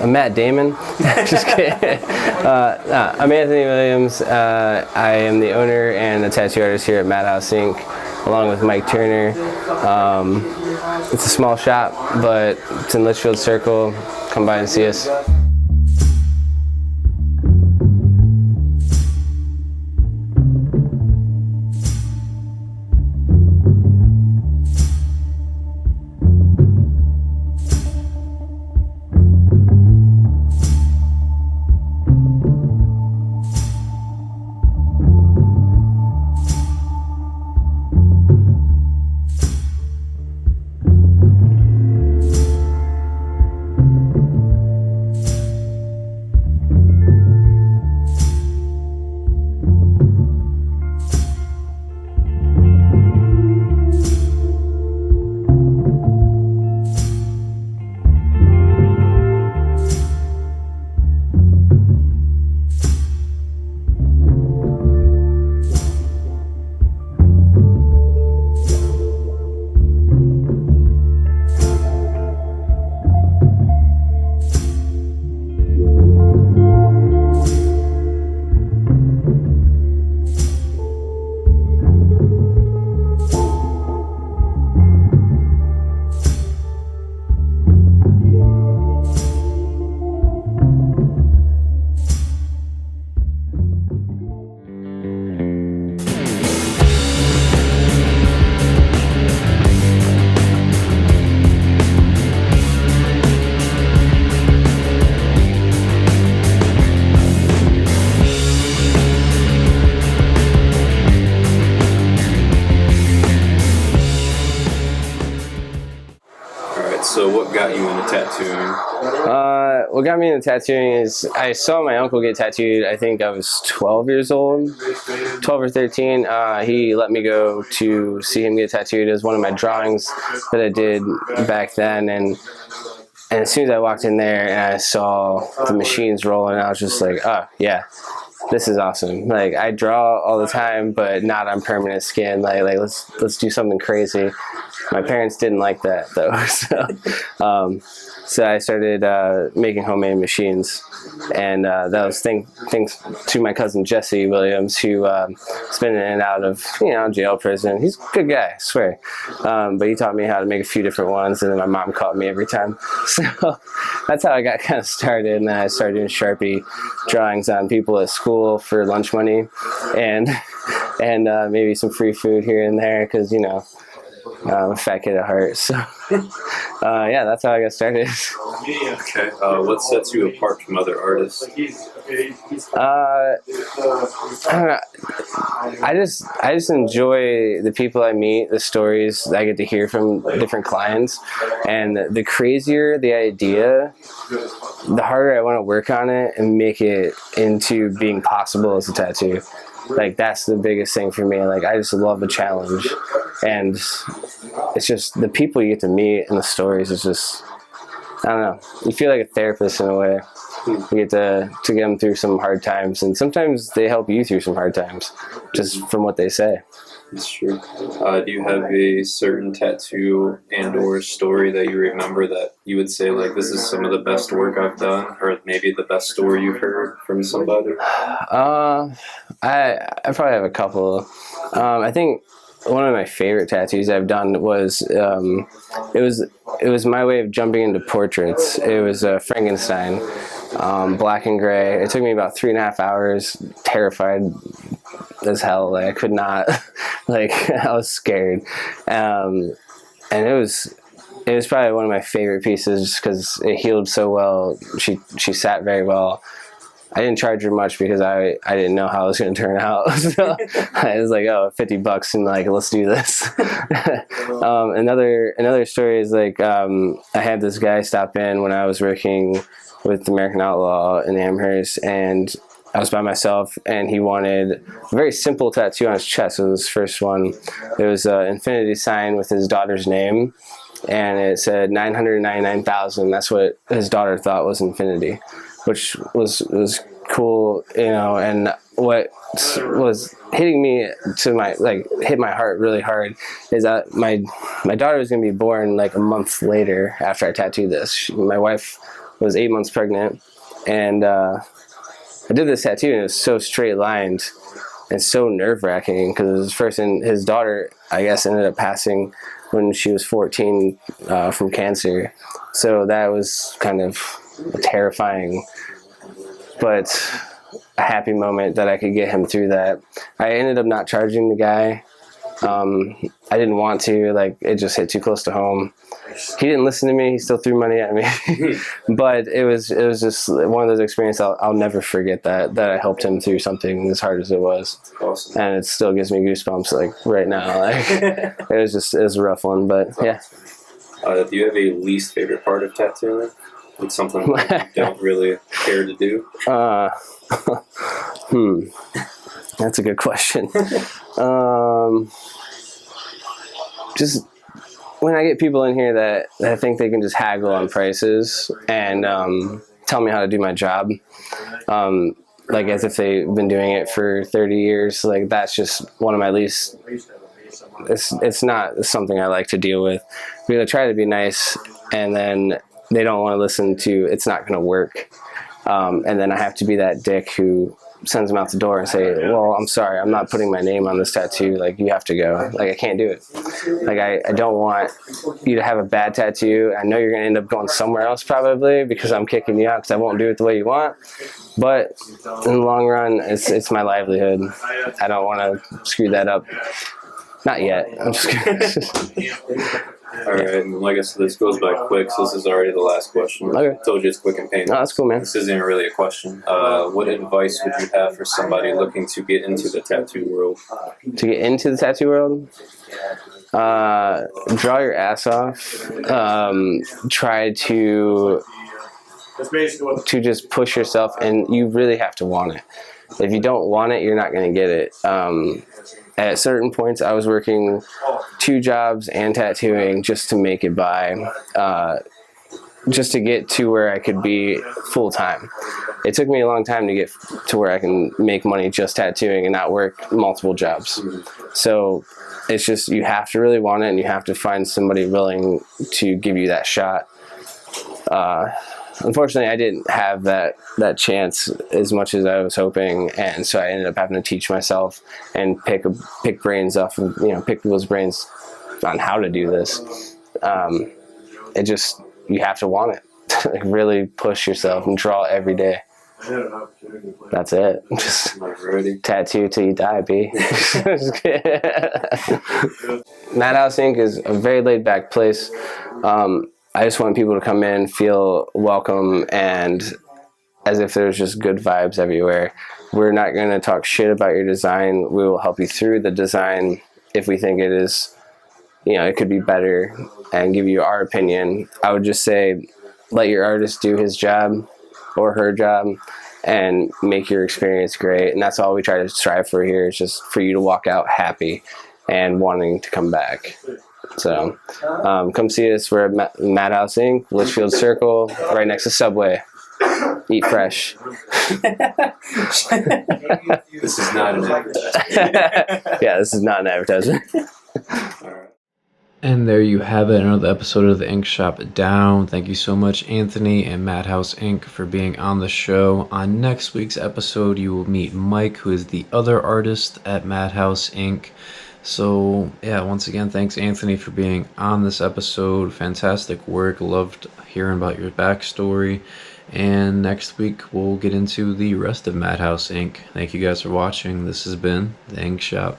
Matt Damon. Just kidding. I'm Anthony Williams. I am the owner and the tattoo artist here at Madhouse Ink, along with Mike Turner. It's a small shop, but it's in Litchfield Circle. Come by and see us. So what got you into tattooing? What got me into tattooing is I saw my uncle get tattooed. I think I was 12 years old, 12 or 13. He let me go to see him get tattooed. It was one of my drawings that I did back then, and as soon as I walked in there and I saw the machines rolling, I was just like, oh yeah, this is awesome. Like, I draw all the time, but not on permanent skin. Like let's do something crazy. My parents didn't like that though, so I started making homemade machines, and that was thanks to my cousin Jesse Williams, who has been in and out of jail, prison. He's a good guy, I swear. But he taught me how to make a few different ones, and then my mom caught me every time. So that's how I got kind of started, and then I started doing Sharpie drawings on people at school for lunch money, and maybe some free food here and there, because I'm a fat kid at heart. So yeah, that's how I got started. Okay. What sets you apart from other artists? I don't know. I just enjoy the people I meet, the stories I get to hear from different clients, and the crazier the idea, the harder I want to work on it and make it into being possible as a tattoo. Like, that's the biggest thing for me. Like, I just love the challenge, and it's just the people you get to meet and the stories is just, I don't know, you feel like a therapist in a way. You get to get them through some hard times, and sometimes they help you through some hard times just from what they say. That's true. Do you have a certain tattoo and or story that you remember that you would say, like, this is some of the best work I've done, or maybe the best story you've heard from somebody? I probably have a couple. I think one of my favorite tattoos I've done was it was my way of jumping into portraits. It was Frankenstein, black and gray. It took me about 3.5 hours, terrified as hell. Like, I could not, like, I was scared. And it was probably one of my favorite pieces just because it healed so well. She sat very well. I didn't charge her much because I didn't know how it was going to turn out. So I was like, oh, $50 and like, let's do this. Another story is like, I had this guy stop in when I was working with American Outlaw in Amherst, and I was by myself, and he wanted a very simple tattoo on his chest. It was his first one. It was an infinity sign with his daughter's name, and it said 999,000. That's what his daughter thought was infinity, which was cool, and what was hitting me hit my heart really hard is that my daughter was going to be born like a month later after I tattooed this. My wife was 8 months pregnant, and I did this tattoo, and it was so straight lined and so nerve wracking because it was first, and his daughter, I guess, ended up passing when she was 14 from cancer. So that was kind of terrifying, but a happy moment that I could get him through that. I ended up not charging the guy. I didn't want to, like, it just hit too close to home. He didn't listen to me. He still threw money at me. But it was just one of those experiences I'll never forget, that I helped him through something as hard as it was. Awesome. And it still gives me goosebumps, like, right now. Like, it was a rough one, but yeah. Do you have a least favorite part of tattooing? It's something that you don't really care to do? That's a good question. Just when I get people in here that think they can just haggle on prices and tell me how to do my job, like as if they've been doing it for 30 years, like that's just one of my least. It's not something I like to deal with. Because I try to be nice, and then they don't want to listen to it's not going to work, and then I have to be that dick who sends them out the door and say, well, I'm sorry, I'm not putting my name on this tattoo, like you have to go, like I can't do it. Like I don't want you to have a bad tattoo. I know you're gonna end up going somewhere else probably because I'm kicking you out because I won't do it the way you want, but in the long run it's my livelihood. I don't want to screw that up. Not yet. I'm just kidding. All right, and like I said, this goes by quick, so this is already the last question. Okay. I told you it's quick and painless. No, that's cool, man. This isn't even really a question. What advice would you have for somebody looking to get into the tattoo world? To get into the tattoo world? Draw your ass off. Try to just push yourself, and you really have to want it. If you don't want it, you're not going to get it. At certain points, I was working 2 jobs and tattooing just to make it by, just to get to where I could be full time. It took me a long time to get to where I can make money just tattooing and not work multiple jobs. So it's just, you have to really want it, and you have to find somebody willing to give you that shot. Unfortunately, I didn't have that chance as much as I was hoping, and so I ended up having to teach myself and pick brains off of, pick people's brains on how to do this. It just, you have to want it. Like really push yourself and draw every day. That's it. Just tattoo till you die, B. Madhouse Ink is a very laid back place. I just want people to come in, feel welcome, and as if there's just good vibes everywhere. We're not going to talk shit about your design. We will help you through the design if we think it is, it could be better, and give you our opinion. I would just say, let your artist do his job or her job and make your experience great. And that's all we try to strive for here, is just for you to walk out happy and wanting to come back. So come see us. We're at Madhouse Ink, Litchfield Circle, right next to Subway. Eat fresh. This is not an advertisement. Yeah, this is not an advertisement. All right. And there you have it, another episode of the Ink Shop Down. Thank you so much, Anthony and Madhouse Ink, for being on the show. On next week's episode, you will meet Mike, who is the other artist at Madhouse Ink. So, yeah, once again, thanks, Anthony, for being on this episode. Fantastic work. Loved hearing about your backstory. And next week, we'll get into the rest of Madhouse Ink. Thank you guys for watching. This has been The Ink Shop.